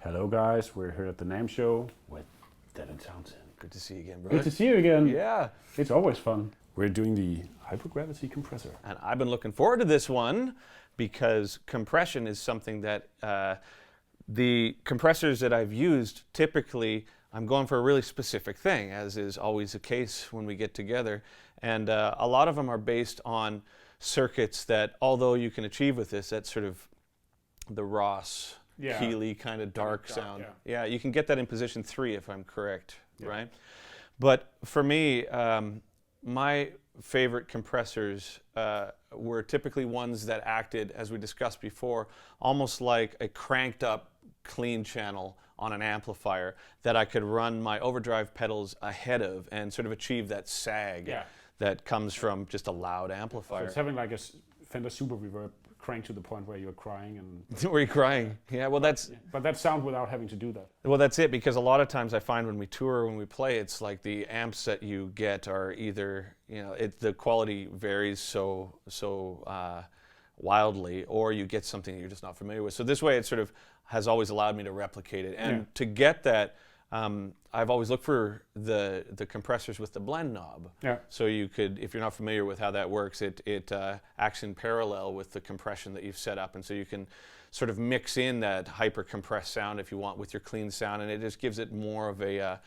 Hello guys, we're here at the NAMM show with Devin Townsend. Good to see you again, bro. Good to see you again. Yeah. It's always fun. We're doing the HyperGravity Compressor. And I've been looking forward to this one because compression is something that the compressors that I've used, typically I'm going for a really specific thing, as is always the case when we get together. And a lot of them are based on circuits that, although you can achieve with this, that's sort of the Ross, Keeley kind of dark sound. Yeah, you can get that in position 3 if I'm correct, right? But for me, my favorite compressors were typically ones that acted, as we discussed before, almost like a cranked up clean channel on an amplifier that I could run my overdrive pedals ahead of and sort of achieve that sag that comes from just a loud amplifier. So it's having like a Fender Super Reverb crank to the point where you're crying and... Were you crying? Yeah, well that's... But that sound without having to do that. Well, that's it, because a lot of times I find when we tour, when we play, it's like the amps that you get are either, you know, the quality varies so wildly, or you get something that you're just not familiar with. So this way it sort of has always allowed me to replicate it. And to get that, I've always looked for the compressors with the blend knob. So you could, if you're not familiar with how that works, it acts in parallel with the compression that you've set up, and so you can sort of mix in that hyper compressed sound if you want with your clean sound, and it just gives it more of a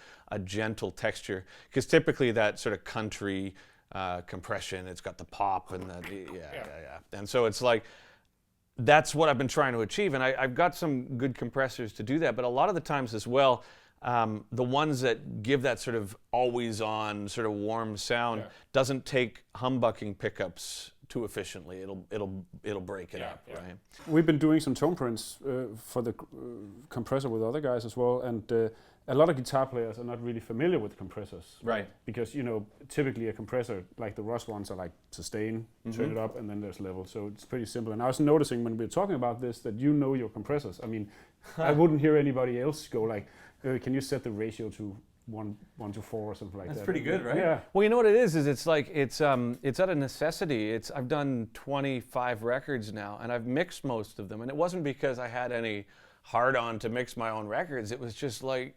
gentle texture. Because typically that sort of country compression, it's got the pop and the and so it's like, that's what I've been trying to achieve, and I've got some good compressors to do that, but a lot of the times as well, the ones that give that sort of always-on, sort of warm sound doesn't take humbucking pickups too efficiently. It'll break it up, right? We've been doing some tone prints for the compressor with other guys as well, and a lot of guitar players are not really familiar with compressors. Right. Because, you know, typically a compressor, like the Ross ones, are like sustain, turn it up, and then there's level. So it's pretty simple. And I was noticing when we were talking about this that you know your compressors. I mean, I wouldn't hear anybody else go like, can you set the ratio to 1 to 4 or something like that? That's pretty good, right? Yeah. Well, you know what it is it's like, it's out of necessity. I've done 25 records now, and I've mixed most of them. And it wasn't because I had any hard-on to mix my own records. It was just like,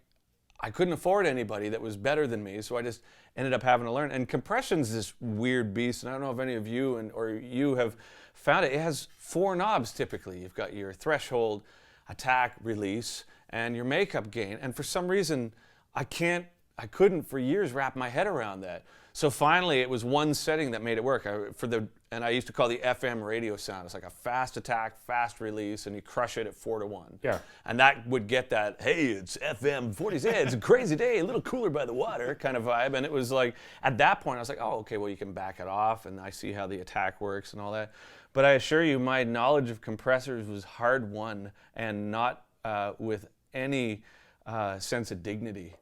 I couldn't afford anybody that was better than me, so I just ended up having to learn. And compression's this weird beast, and I don't know if any of you or you have found it. It has 4 knobs typically. You've got your threshold, attack, release, and your makeup gain. And for some reason, I couldn't for years wrap my head around that. So finally, it was one setting that made it work. And I used to call the FM radio sound. It's like a fast attack, fast release, and you crush it at 4 to 1. Yeah. And that would get that, hey, it's FM 40s, it's a crazy day, a little cooler by the water kind of vibe. And it was like, at that point, I was like, oh, okay, well, you can back it off, and I see how the attack works and all that. But I assure you, my knowledge of compressors was hard won, and not with any sense of dignity.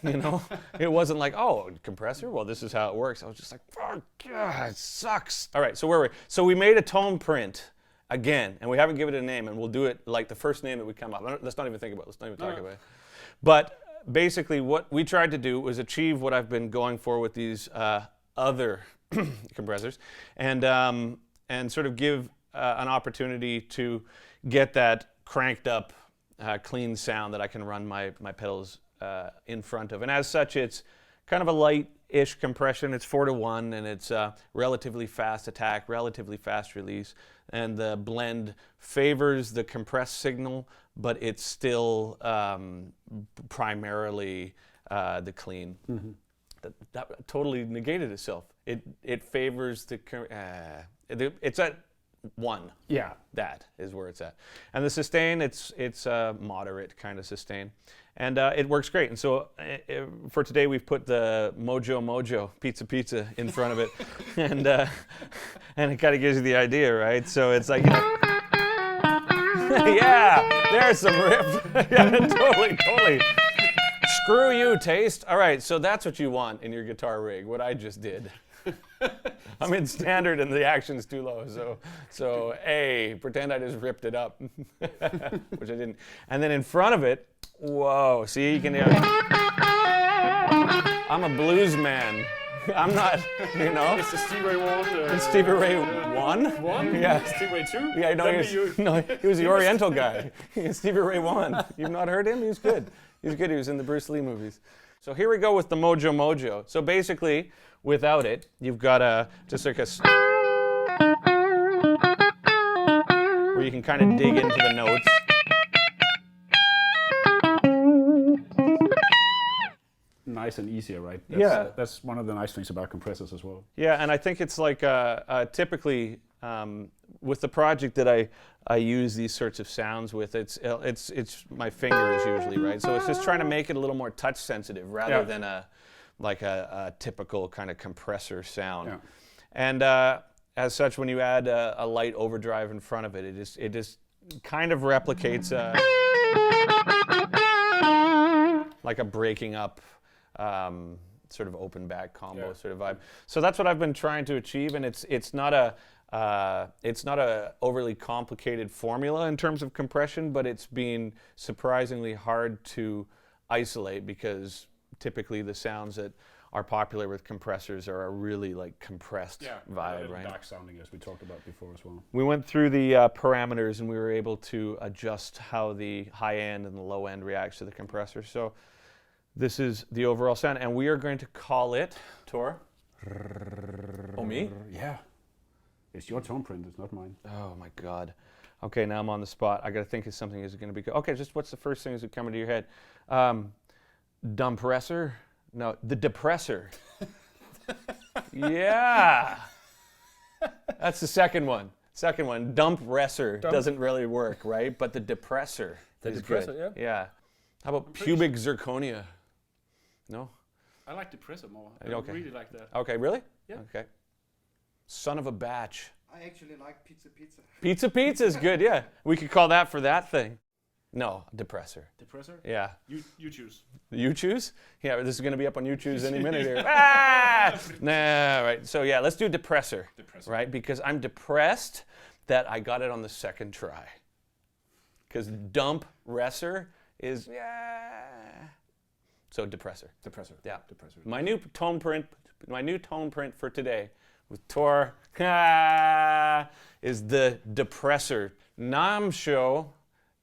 You know, it wasn't like, oh, compressor, well, this is how it works. I was just like, oh God, it sucks. All right, so where were we? So we made a tone print again, and we haven't given it a name, and we'll do it like the first name that would come up. Let's not even think about it. Let's not even talk about it. But basically what we tried to do was achieve what I've been going for with these other compressors, and sort of give an opportunity to get that cranked up clean sound that I can run my pedals in front of. And as such, it's kind of a light-ish compression. It's 4 to 1, and it's relatively fast attack, relatively fast release. And the blend favors the compressed signal, but it's still primarily the clean. That totally negated itself. It favors the it's at 1. Yeah. That is where it's at. And the sustain, it's a moderate kind of sustain. And it works great. And so for today, we've put the Mojo Pizza in front of it. And it kind of gives you the idea, right? So it's like, you know, yeah, there's some rip. Yeah, totally. Screw you, taste. All right, so that's what you want in your guitar rig, what I just did. I'm in standard and the action's too low, so A, pretend I just ripped it up, which I didn't. And then in front of it, whoa, see, you can hear, I'm a blues man. I'm not, you know. It's the Stevie Ray Vaughan. It's Stevie Ray 1? One? Yeah. Stevie Ray 2? Yeah, no, he was the Oriental guy. Stevie Ray 1. You've not heard him? He's good. He's good. He was in the Bruce Lee movies. So here we go with the Mojo Mojo. So basically, without it, you've got just like a where you can kind of dig into the notes. Nice and easier, right? That's one of the nice things about compressors as well. Yeah, and I think it's like typically with the project that I use these sorts of sounds with, it's my fingers usually, right? So it's just trying to make it a little more touch sensitive rather than a typical kind of compressor sound. Yeah. And as such, when you add a light overdrive in front of it, it just kind of replicates like a breaking up sort of open back combo sort of vibe. So that's what I've been trying to achieve, and it's not a overly complicated formula in terms of compression, but it's been surprisingly hard to isolate because typically the sounds that are popular with compressors are a really like compressed vibe, right? Dark sounding, as we talked about before as well. We went through the parameters and we were able to adjust how the high end and the low end reacts to the compressor. So this is the overall sound, and we are going to call it Tor. Oh, me? Yeah. It's your tone print, it's not mine. Oh my God. Okay, now I'm on the spot. I got to think of something is going to be good. Okay, just what's the first thing that come into your head? Depressor? No, the Depressor. Yeah. That's the second one. Second one, Dumpresser doesn't really work, right? But the Depressor is Depressor, good. Yeah. How about pubic zirconia? No? I like Depressor more. I really like that. Okay, really? Yeah. Okay. Son of a batch. I actually like Pizza. Pizza is good, yeah. We could call that for that thing. No, Depressor. Depressor? Yeah. You choose. You choose? Yeah, this is going to be up on YouTube any minute here. Ah! Nah, right. So yeah, let's do Depressor. Depressor. Right? Because I'm depressed that I got it on the second try. Because Dumpresser is, So Depressor. Depressor. Yeah. Depressor. My new tone print for today with Tor is the Depressor. Nam Show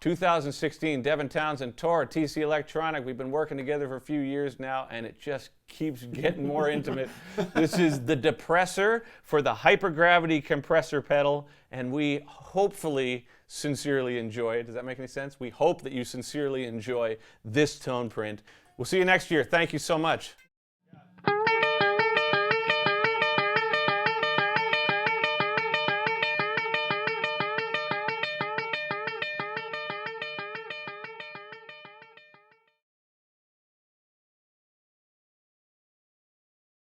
2016, Devin Townsend, Tor, TC Electronic. We've been working together for a few years now, and it just keeps getting more intimate. This is the Depressor for the HyperGravity Compressor pedal, and we hopefully sincerely enjoy it. Does that make any sense? We hope that you sincerely enjoy this tone print. We'll see you next year. Thank you so much.